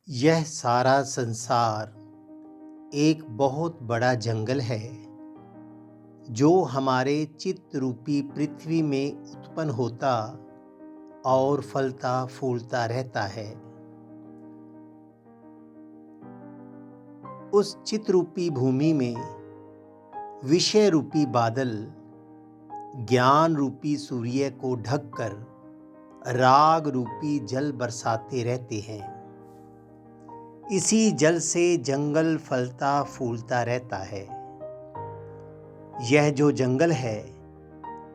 यह सारा संसार एक बहुत बड़ा जंगल है जो हमारे चित्त रूपी पृथ्वी में उत्पन्न होता और फलता फूलता रहता है। उस चित्त रूपी भूमि में विषय रूपी बादल ज्ञान रूपी सूर्य को ढककर राग रूपी जल बरसाते रहते हैं। इसी जल से जंगल फलता फूलता रहता है। यह जो जंगल है,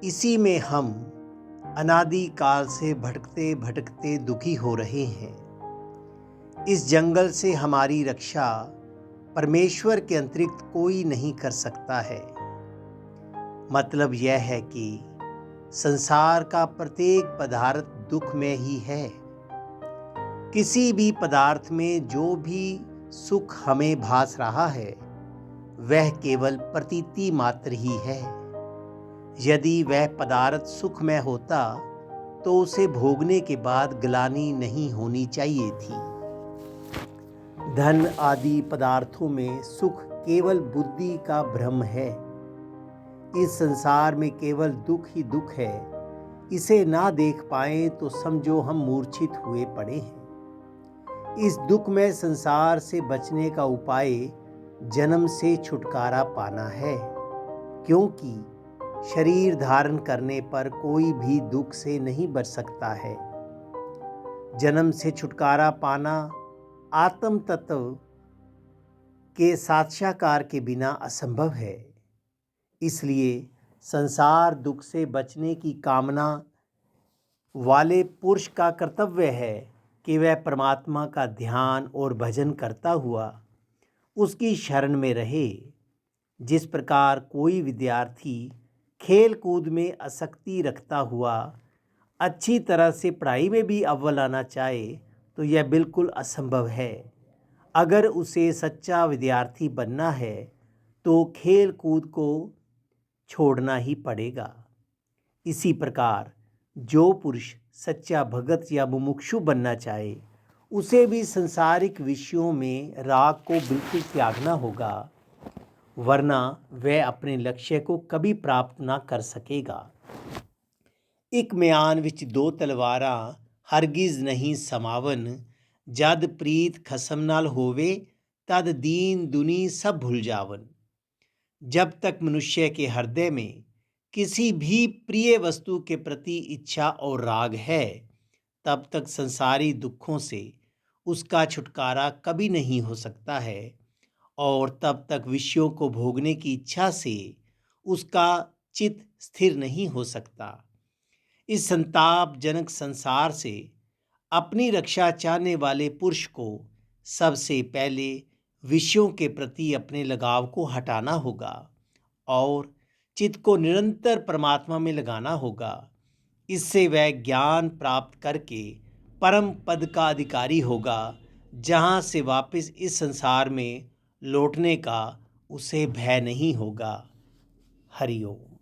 इसी में हम अनादि काल से भटकते भटकते दुखी हो रहे हैं। इस जंगल से हमारी रक्षा परमेश्वर के अतिरिक्त कोई नहीं कर सकता है। मतलब यह है कि संसार का प्रत्येक पदार्थ दुख में ही है। किसी भी पदार्थ में जो भी सुख हमें भास रहा है, वह केवल प्रतीति मात्र ही है। यदि वह पदार्थ सुखमय होता तो उसे भोगने के बाद ग्लानि नहीं होनी चाहिए थी। धन आदि पदार्थों में सुख केवल बुद्धि का भ्रम है। इस संसार में केवल दुख ही दुख है। इसे ना देख पाए तो समझो हम मूर्छित हुए पड़े हैं। इस दुखमय संसार से बचने का उपाय जन्म से छुटकारा पाना है, क्योंकि शरीर धारण करने पर कोई भी दुख से नहीं बच सकता है। जन्म से छुटकारा पाना आत्म तत्व के साक्षात्कार के बिना असंभव है। इसलिए संसार दुख से बचने की कामना वाले पुरुष का कर्तव्य है कि वह परमात्मा का ध्यान और भजन करता हुआ उसकी शरण में रहे। जिस प्रकार कोई विद्यार्थी खेल कूद में आसक्ति रखता हुआ अच्छी तरह से पढ़ाई में भी अव्वल आना चाहे तो यह बिल्कुल असंभव है। अगर उसे सच्चा विद्यार्थी बनना है तो खेल कूद को छोड़ना ही पड़ेगा। इसी प्रकार जो पुरुष सच्चा भगत या मुमुक्षु बनना चाहे, उसे भी सांसारिक विषयों में राग को बिल्कुल त्यागना होगा, वरना वह अपने लक्ष्य को कभी प्राप्त ना कर सकेगा। एक म्यान विच दो तलवारा हरगिज नहीं समावन, जद प्रीत खसम नाल होवे तद दीन दुनी सब भूल जावन। जब तक मनुष्य के हृदय में किसी भी प्रिय वस्तु के प्रति इच्छा और राग है, तब तक संसारी दुखों से उसका छुटकारा कभी नहीं हो सकता है, और तब तक विषयों को भोगने की इच्छा से उसका चित्त स्थिर नहीं हो सकता। इस संतापजनक संसार से अपनी रक्षा चाहने वाले पुरुष को सबसे पहले विषयों के प्रति अपने लगाव को हटाना होगा और चित्त को निरंतर परमात्मा में लगाना होगा। इससे वह ज्ञान प्राप्त करके परम पद का अधिकारी होगा, जहाँ से वापस इस संसार में लौटने का उसे भय नहीं होगा। हरि ओम।